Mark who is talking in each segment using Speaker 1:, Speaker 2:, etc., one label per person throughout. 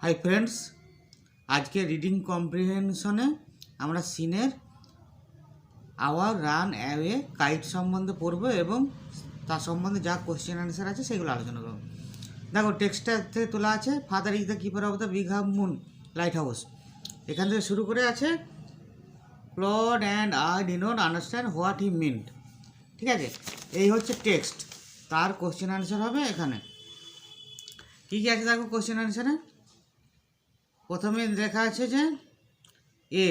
Speaker 1: Hi friends, আজকে reading কম্প্রিহেনশনে আমরা সিনের আওয়ার রান অ্যাওয়ে কাইট সম্বন্ধে পড়ব এবং তার সম্বন্ধে যা কোশ্চেন অ্যান্সার আছে সেগুলো আলোচনা করব। দেখো, টেক্সটটা থেকে তোলা আছে father is the keeper of the big half moon light house. এখান থেকে শুরু করে আছে Claude and I D not understand what he mint. ঠিক আছে, এই হচ্ছে টেক্সট, তার কোশ্চেন অ্যান্সার হবে এখানে। কী কী আছে দেখো কোশ্চেন অ্যান্সারে। প্রথমে লেখা আছে যে A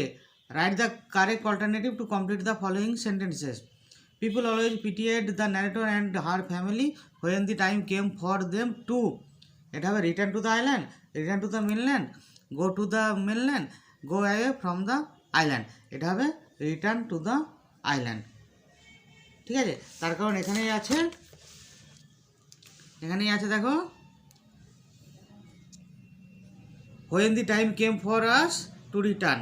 Speaker 1: write the correct alternative to complete the following sentences. People always pitied the narrator and her family when the time came for them to. এটা হবে return to the island, return to the mainland, go to the mainland, go away from the island. এটা হবে return to the island. ঠিক আছে, তার কারণ এখানেই আছে দেখো, when the time came for us to return,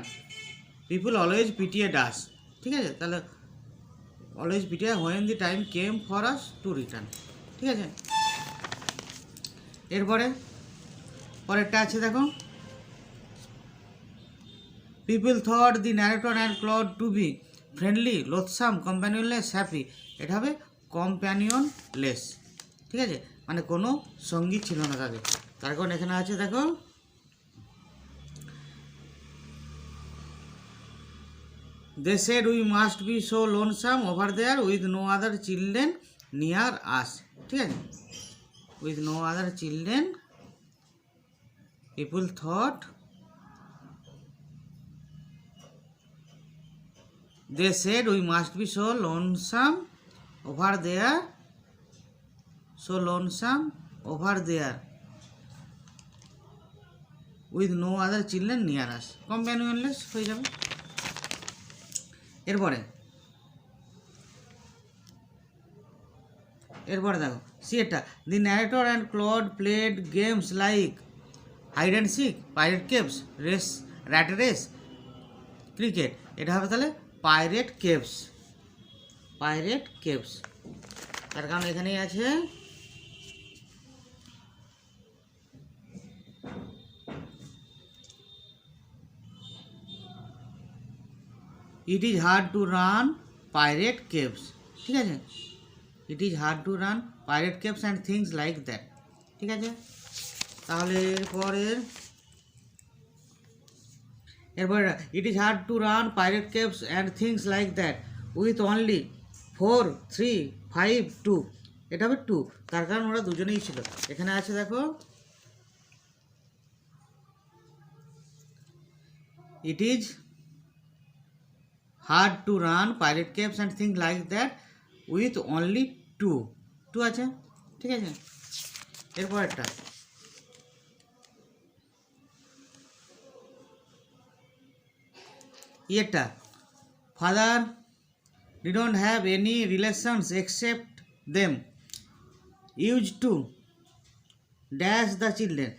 Speaker 1: people always pitied us. ঠিক আছে, তাহলে always pitied when the time came for us to return. ঠিক আছে, এরপরে পরেরটা আছে দেখো, people thought the narrator and Claude to be friendly, loathsome, companionless, happy. এটা হবে companionless. ঠিক আছে, মানে কোনো সঙ্গী ছিল না তাদের। তার কারণ এখানে আছে দেখো, they said we must be so lonesome over there with no other children near us. ঠিক আছে, with no other children, people thought, they said we must be so lonesome over there, so lonesome over there with no other children near us. companionless হয়ে যাবে। এরপরে দেখো সিটা, the narrator and Claude played games like hide and seek, pirate caves, rat race, cricket. এটা হবে তাহলে pirate caves. তার কারণ এখানেই আছে it is hard to run pirate caves. ঠিক আছে, it is hard to run pirate caves and things like that. ঠিক আছে, তাহলে এরপরে it is hard to run pirate caves and things like that with only 4, 3, 5, 2। এটা হবে 2, তার কারণ ওরা দুজনেই ছিল। এখানে আছে দেখো, ইট is hard to run pirate caves and things like that with only 2 আছে। ঠিক আছে, এরপর একটা ইয়েটা, father didn't have any relations except them used to dash the children।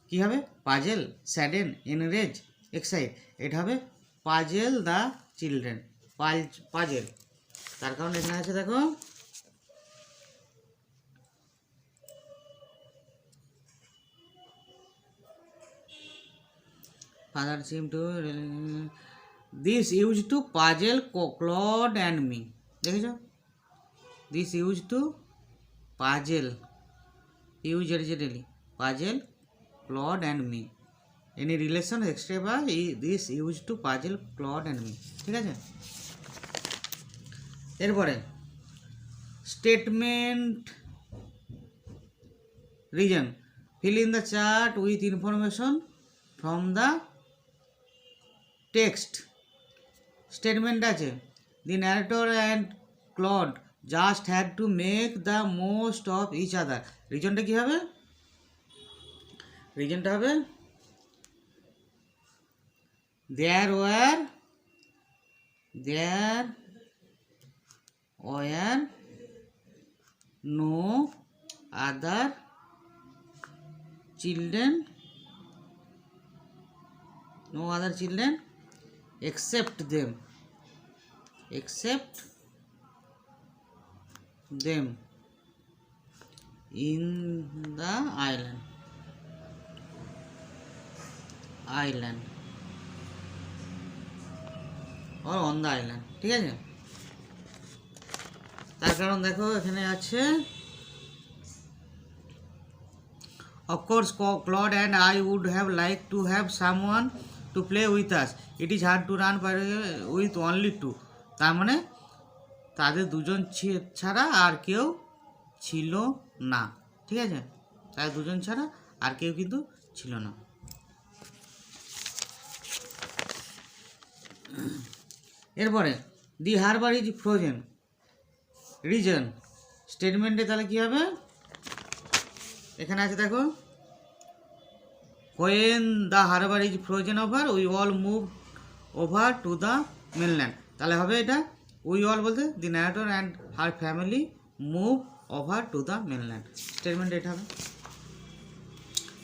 Speaker 1: কি হবে, পাজেল, স্যাডেন, এনরেজ, এক্সাইট। এটা হবে পাজেল দ্য চিলড্রেন, পাজেল। তার কারণ এখানে আছে দেখো, father seem to this use to puzzle Claude and me. দেখেছ, this use to puzzle, use originally puzzle Claude and me, any relation extra বা this use to puzzle Claude and me. ঠিক আছে, এরপরে statement reason, fill in the chart with information from the text. Statement আছে, the narrator and Claude just had to make the most of each other. রিজনটা কী হবে, রিজনটা হবে there were no other children except them in the island. Island or on the island, ঠিক আছে। তার কারণ দেখো এখানে আছে of course Claude and I would have liked to have someone to play with us. It is hard to run with only two. তার মানে তাদের দুজন ছাড়া আর কেউ ছিল না, ঠিক আছে, তাদের দুজন ছাড়া আর কেউ কিন্তু ছিল না। এরপরে দি হারবার ইজ ফ্রোজেন রিজন স্টেটমেন্টে তাহলে কী হবে, এখানে আছে দেখো when the harbour is frozen over we all move over two the mainland, তাহলে হবে এটা উই অল বলতে দি narrator and her family move over two the mainland, statement এটা হবে।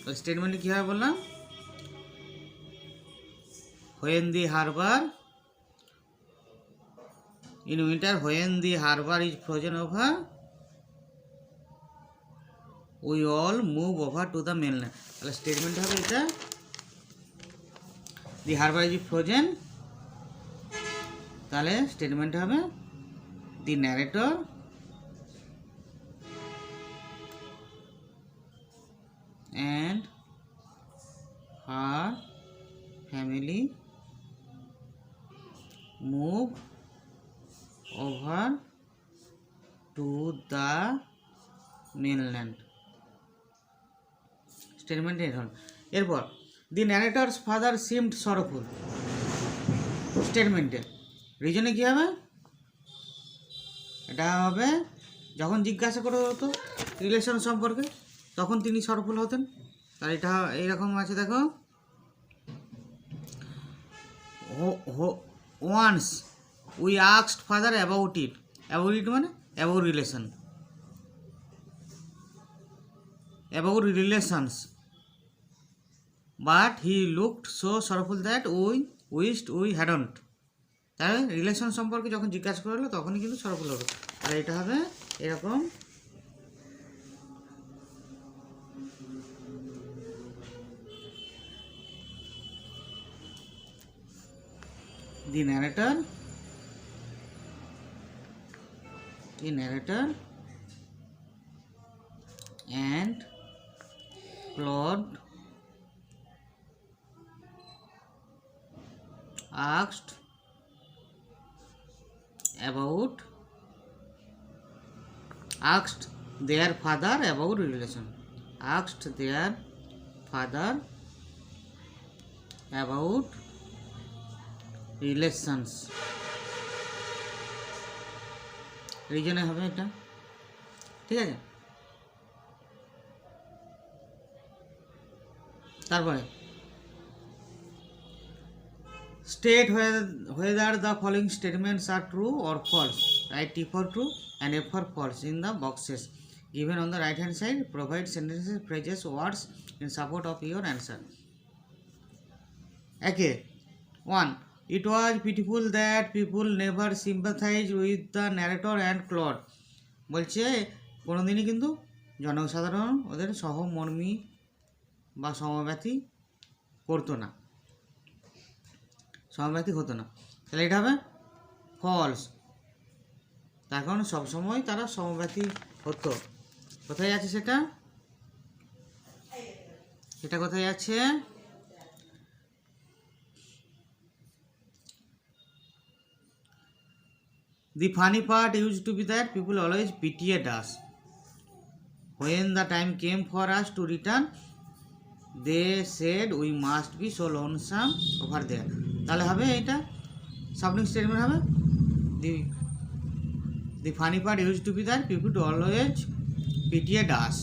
Speaker 1: তাহলে স্টেটমেন্টে কী হবে বললাম, when the Harbour in winter when the harbor is frozen over we all move over to the mainland, তাহলে স্টেটমেন্ট হবে এটা the harbor is frozen, তাহলে স্টেটমেন্ট হবে the narrator and her family move over to the mainland, statement এর হল। এরপর দি narrator's father seemed sorrowful, স্টেটমেন্টে রিজনে কী হবে, এটা হবে যখন জিজ্ঞাসা করা হতো রিলেশন সম্পর্কে তখন তিনি সরফুল হতেন, তার এটা এইরকম আছে দেখো once we asked father about it মানে about relations but he looked so sorrowful that we wished we hadn't, তাহলে রিলেশন সম্পর্কে যখন জিজ্ঞাসা করা হলো তখনই কিন্তু সরফুল হবে, আর এটা হবে এরকম the narrator and Claude asked their father about relation, asked their father about relations, রিজনে হবে এটা, ঠিক আছে। তারপরে state whether the following statements are true or false, write T for true and F for false in the boxes given on the right hand side, provide sentences, phrases, words in support of your answer. Okay, 1. It was pitiful that people never sympathize with the narrator and Claude, বলছে কোনোদিনই কিন্তু জনসাধারণ ওদের সহমর্মী বা সমব্যথী করতো না, সমব্যথী হতো না, তাহলে এটা হবে ফলস, তার কারণ সবসময় তারা সমব্যথী হতো। কোথায় আছে সেটা, সেটা কোথায় আছে, the funny part used to be that people always pitied us. When the time came for us to return, they said we must be so lonesome over there. তাহলে হবে এটা সাবলিং স্টেটমেন্ট হবে the funny part used to be that people always pitied us.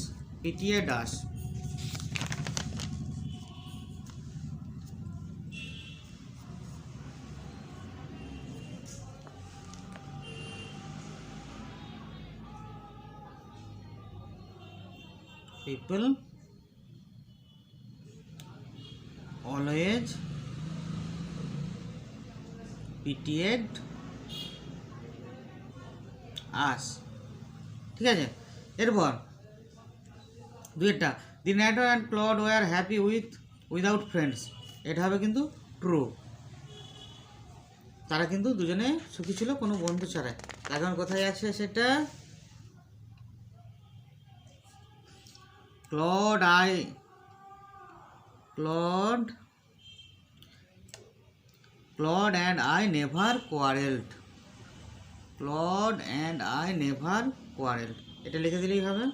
Speaker 1: People always pitied us, ঠিক আছে। এরপর দুইটা, the narrator and Claude were happy without friends, এটা হবে কিন্তু ট্রু। তারা কিন্তু দুজনে সুখী ছিল কোনো বন্ধু ছাড়াই। এখন কোথায় আছে সেটা? Claude and I never quarreled. Claude and I never quarreled. এটা লিখে দিলেই হবে।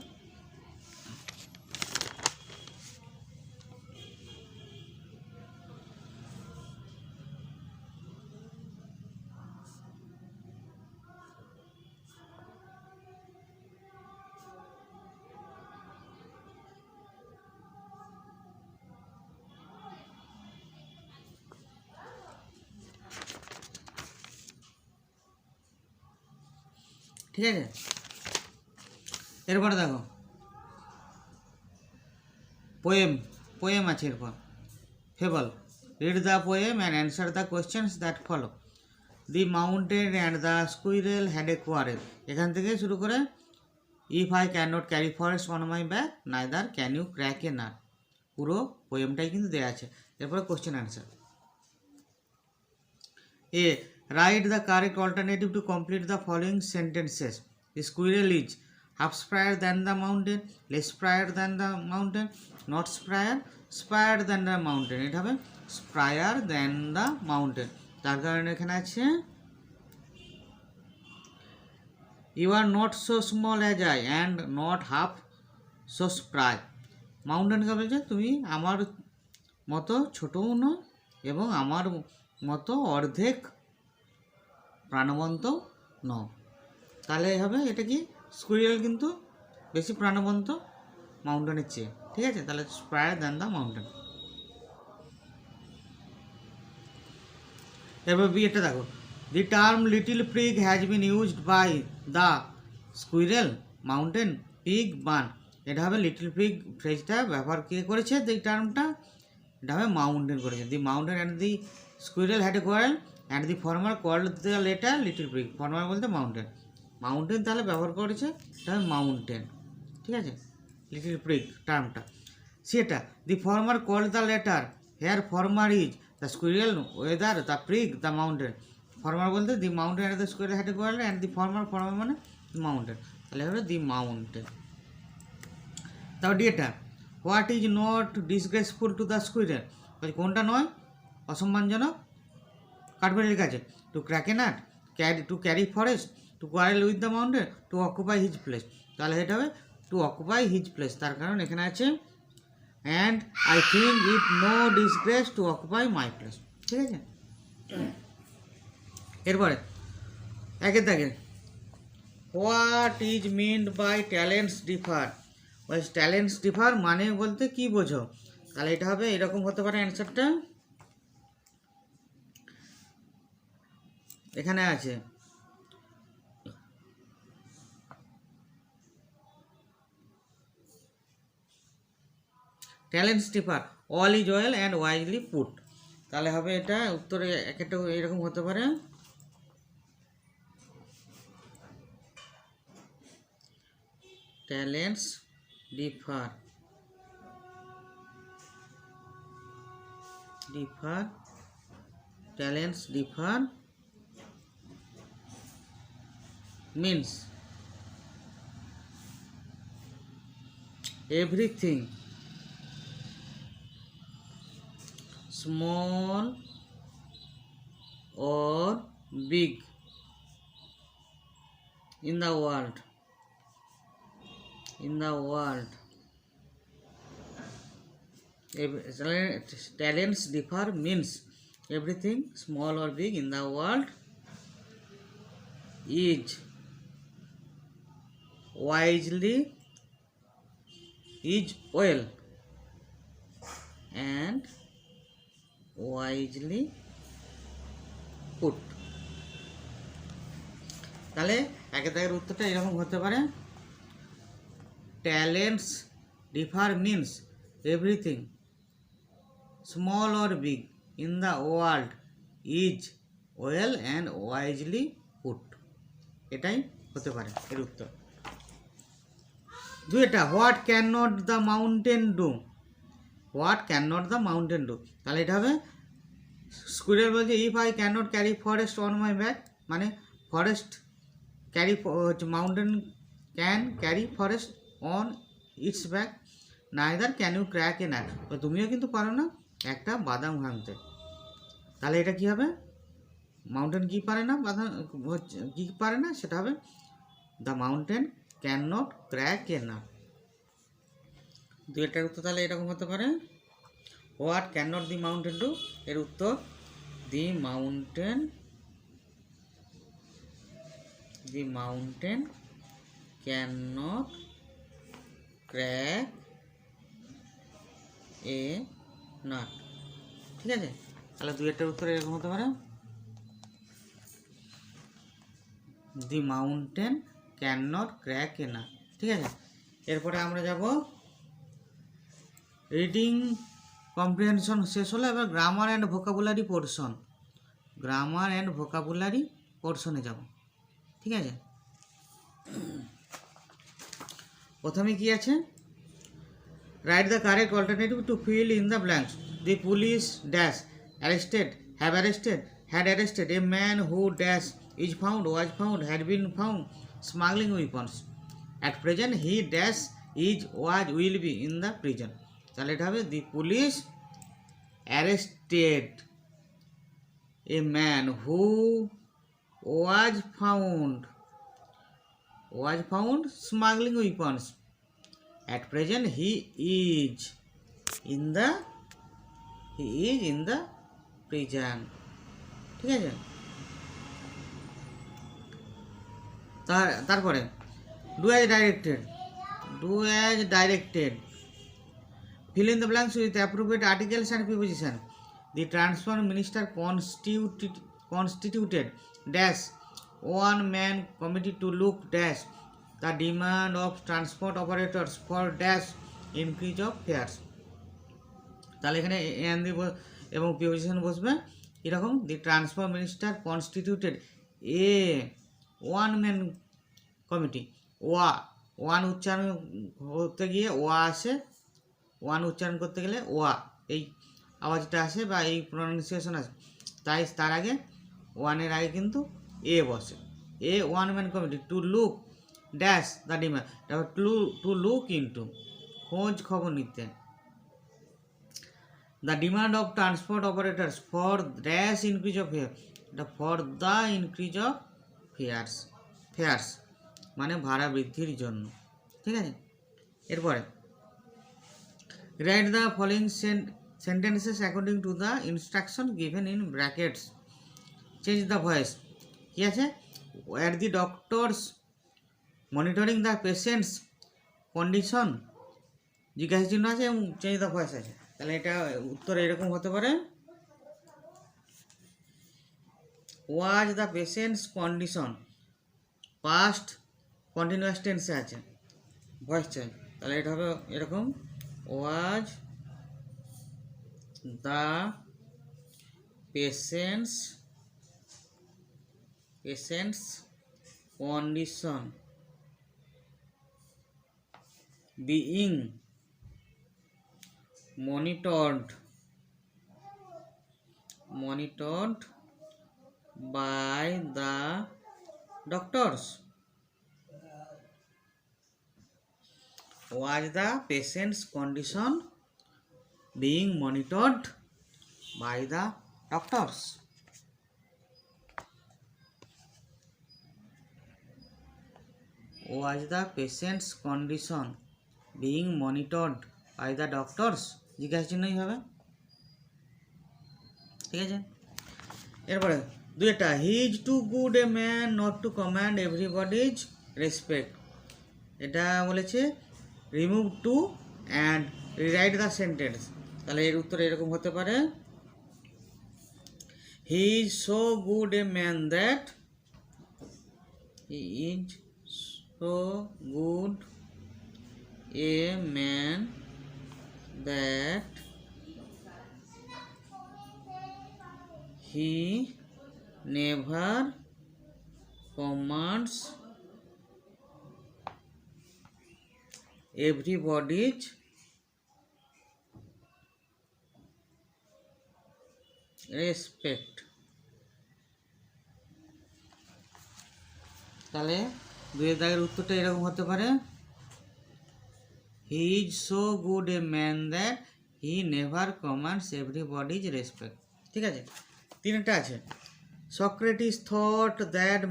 Speaker 1: ঠিক আছে, এরপরে দেখো পোয়েম আছে। এরপর fable. Read the poem and answer the questions that follow. The mountain and the squirrel had a quarrel. এখান থেকে শুরু করে if I can not carry forest on my back neither can you crack a nut. পুরো পোয়েমটাই কিন্তু দেওয়া আছে। এরপরে কোয়েশ্চেন অ্যান্সার। এ write the correct alternative to complete the following sentences. The squirrel is half sprier than the mountain, less sprier than the mountain, not sprier than the mountain. এটা হবে sprier than the mountain। তার কারণে এখানে আছে you are not so small as I and not half so spry. Mountain কে বলছে তুমি আমার মতো ছোটও নয় এবং আমার মতো অর্ধেক প্রাণবন্ত নও। তাহলে হবে এটা কি? স্কুইরেল কিন্তু বেশি প্রাণবন্ত মাউন্টেনের চেয়ে। ঠিক আছে, তাহলে স্প্রায়ার দ্যান দ্য মাউন্টেন। এবার বি এটা দেখো। The term little pig has been used by the squirrel, mountain, pig, bun. এটা হবে লিটল পিগ ফ্রেজটা ব্যবহার কে করেছে? দি টার্মটা এটা হবে মাউন্টেন করেছে। The mountain and the squirrel had a quarrel and the former called the latter little pig. Former বলতে mountain তাহলে ব্যবহার করেছে, এটা হবে মাউন্টেন। ঠিক আছে, লিটল পিগ টার্মটা সেটা। The former called the latter, here former is the squirrel, whether the pig, the mountain. Former বলতে the mountain and the squirrel had a quarrel and the former মানে মাউন্টেন, তাহলে হবে the mountain. তারপর D এটা, what is not disgraceful to the squirrel, কোনটা নয় অসম্মানজনক কাঠবিড়ালির কাছে? To crack a nut, to carry forest, to quarrel with the mountain, to occupy his place. তাহলে এটা হবে টু অকুপাই হিজ প্লেস। তার কারণ এখানে আছে and I think it no disgrace to occupy my place. ঠিক আছে, এরপরে একের দাগে what is meant by talents differ. ওই ট্যালেন্টস ডিফার মানে বলতে কি বোঝো? তাহলে এটা হবে এরকম হতে পারে অ্যান্সারটা। এখানে আছে talents differ, all is well and wisely put. তাহলে হবে এটা উত্তরে একটা এরকম হতে পারে talents differ talents differ means everything small or big in the world talents differ means everything small or big in the world is well and wisely put। তাহলে একের দাগের উত্তরটা এরকম হতে পারে talents differ means everything small or big in the world is well and wisely put। এটাই হতে পারে এর উত্তর। দুইটা, what can not the mountain do. What can not the mountain do, তাহলে এটা হবে স্কুইরেল বলছে if I can not carry forest on my back, মানে ফরেস্ট ক্যারি হচ্ছে mountain can carry forest on its back, neither can you crack a nut, তো তুমিও কিন্তু পারো না একটা বাদাম ভাঙতে। তাহলে এটা কি হবে, মাউন্টেন কি পারে না, বাদাম হচ্ছে কি পারে না, সেটা হবে the mountain can not crack a nut. দুইটার উত্তর তাহলে এরকম হতে পারে, what can not the mountain do, এর উত্তর দি mountain can not crack a nut. ঠিক আছে, তাহলে দুইটার উত্তর এরকম হতে পারে, দি mountain can not crack a nut. ঠিক আছে, এরপরে আমরা যাব রিডিং কম্প্রিহেনশন শেষ হলো, এবার গ্রামার অ্যান্ড ভোকাবুলারি পোর্শনে যাব। ঠিক আছে, প্রথমে কি আছে, right the correct alternative two fill in the blanks. The police dash have arrested a man who dash is found, was found, had been found smuggling weapons. At present he dash is was will be in the prison. তাহলে এটা হবে দি police arrested a man who was found smuggling weapons. At present he is in the prison. ঠিক আছে, তারপরে do as directed fill in the blanks with appropriate articles and preposition. The transport minister constituted dash one man committee to look dash the demand of transport operators for dash increase of fares. তাহলে এখানে N দিব এবং preposition বসবে এরকম, দি transport minister constituted এ one man committee. One উচ্চারণ করতে গিয়ে আসে, ওয়ান উচ্চারণ করতে গেলে এই আওয়াজটা আসে বা এই প্রনাউন্সিয়েশন আসে, তাই তার আগে ওয়ানের আগে কিন্তু এ বসে। A one man committee to look dash the demand, to look into খোঁজ খবর নিতে, the demand of transport operators for dash increase of fare, এটা for the increase of fares মানে ভাড়া বৃদ্ধির জন্য। ঠিক আছে, এরপরে write the following sentences according to the instruction given in brackets, change the voice. কি আছে, at the doctors monitoring the patient's condition, জিজ্ঞাসা চিহ্ন আছে এবং চেঞ্জ দ্য ভয়েস আছে। তাহলে এটা উত্তর এরকম হতে পারে, was the patient's condition, past continuous টেন্সে আছে, ভয়েস চাই, তাহলে এটা হবে এরকম, was the patient's condition being monitored by the doctors. Was the patient's condition being monitored by the doctors? Was the patient's condition being monitored by the doctors? জিজ্ঞাসা চিহ্নই হবে। ঠিক আছে, এরপরে দুইটা, he is too good a man not to command everybody's respect, এটা বলেছে remove too and rewrite the sentence. তাহলে এর উত্তর এরকম হতে পারে, he is so good a man that, he is so good a man that he never commands everybody's respect. তাহলে 2 দাগের উত্তরটা এরকম হতে পারে, he is so good a man that he never commands everybody's respect. ঠিক আছে, 3টা আছে, Socrates thought that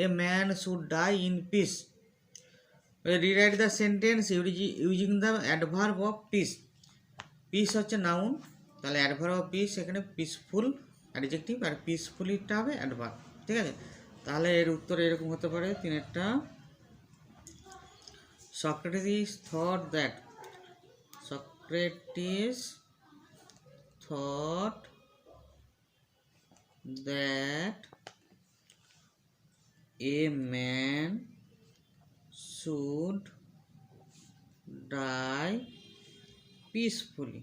Speaker 1: a man should die in peace. Rewrite the sentence using the adverb of peace. Peace হচ্ছে নাউন, তাহলে adverb of peace এখানে peaceful adjective, আর পিসফুলিটা হবে অ্যাডভার্ব। ঠিক আছে, তাহলে এর উত্তর এরকম হতে পারে 3-টা, Socrates thought that, Socrates thought that a man should die peacefully.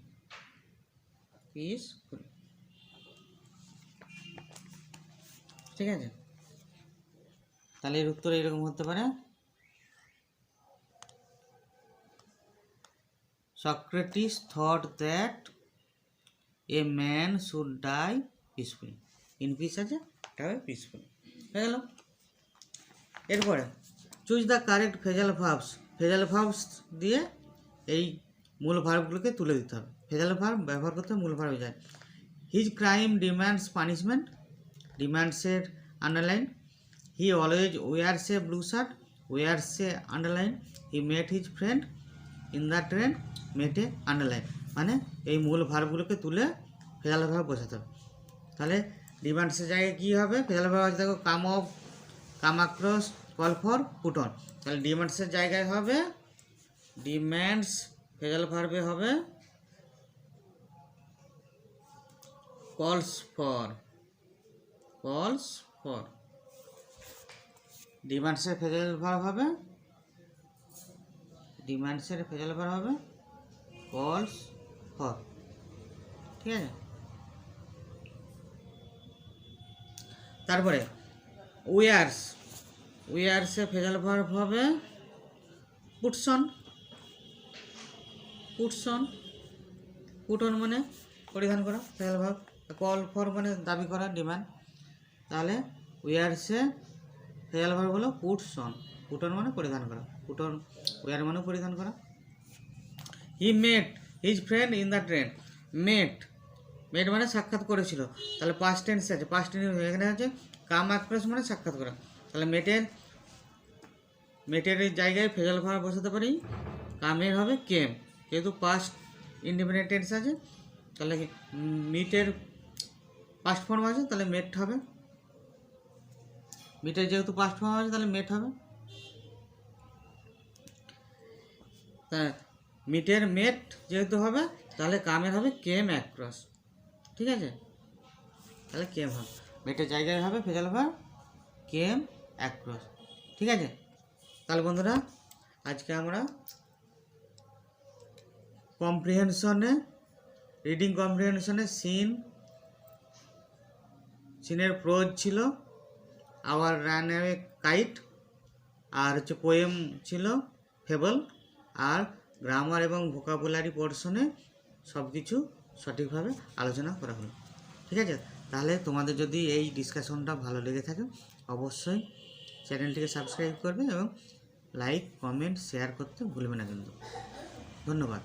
Speaker 1: ঠিক আছে, তাহলে এর উত্তর এরকম হতে পারে, Socrates thought that a man should die peacefully. In peace আছে, এটা হবে পিসফুলি। হয়ে গেল। এরপরে choose the correct phrasal verbs. Phrasal verbs দিয়ে এই মূল ভার্বগুলোকে তুলে দিতে হবে। ফেজাল ভার্ব ব্যবহার করতে মূল ভার্বে যায়। হিজ ক্রাইম ডিম্যান্ডস পানিশমেন্ট, ডিম্যান্ডসের underline. He always wears a blue shirt, wears a underline. He met his friend in the train, মেটে আন্ডারলাইন। মানে এই মূল ভার্বগুলোকে তুলে ফেজাল ভার্ব বোঝাতে হবে। তাহলে ডিম্যান্ডসের জায়গায় কী হবে? ফেজাল ভার্ব আছে, দেখো, come off, come across, call for, put on. তাহলে ডিম্যান্ডসের জায়গায় হবে, ডিম্যান্ডস ফেজাল ভার্বে হবে কলস ফর, কলস ফর। ডিম্যান্ডসের ফেজাল ভার্ব হবে, ডিম্যান্ডসের ফেজাল ভার্ব হবে কলস ফর। ঠিক আছে, তারপরে ওয়ার্স, ওয়ার্সে ফেজাল ভার্ব হবে puts on, puts on. Put on মানে পরিধান করা, ফেজাল ভার্ব। কল ফর মানে দাবি করা, ডিমান্ড। তাহলে ওয়ার্সে ফেজাল ভার্ব হলো পুটস অন, পুট অন মানে পরিধান করা, পুট অন ওয়ার মানে পরিধান করা। He met his friend in the train, met, met মানে সাক্ষাৎ করেছিল। তাহলে পাস্ট টেন্স আছে, পাস্ট টেন্স এখানে আছে কাম অ্যাক্রস মানে সাক্ষাৎ করা। তাহলে মেটের জায়গায় ফেজাল ভার্ব বসাতে পারি, কামের হবে কেম, যেহেতু পাস্ট ইন্ডিপেন্ডেন্ট টেন্স আছে। তাহলে মিটের পাস্ট ফর্ম আছে, তাহলে মেট হবে। মিটের যেহেতু পাস্ট ফর্ম আছে, তাহলে মেট হবে। তা মিটের মেট যেহেতু হবে, তাহলে কামের হবে কেম অ্যাক্রস। ঠিক আছে, তাহলে কেম হবে, মেটের জায়গায় হবে ফেজাল ভার্ব কেম অ্যাক্রস। ঠিক আছে, তাহলে বন্ধুরা আজকে আমরা কম্প্রিহেনশনে, রিডিং কম্প্রিহেনশনে সিনের প্রোজ ছিল আওয়ার রান অ্যাওয়ে কাইট, আর হচ্ছে পোয়েম ছিল ফেবল, আর গ্রামার এবং ভোকাবুলারি পোর্শনে সব কিছু সঠিকভাবে আলোচনা করা হলো। ঠিক আছে, তাহলে তোমাদের যদি এই ডিসকাশনটা ভালো লেগে থাকে অবশ্যই চ্যানেলটিকে সাবস্ক্রাইব করবে এবং লাইক, কমেন্ট, শেয়ার করতে ভুলবে না কিন্তু। ধন্যবাদ।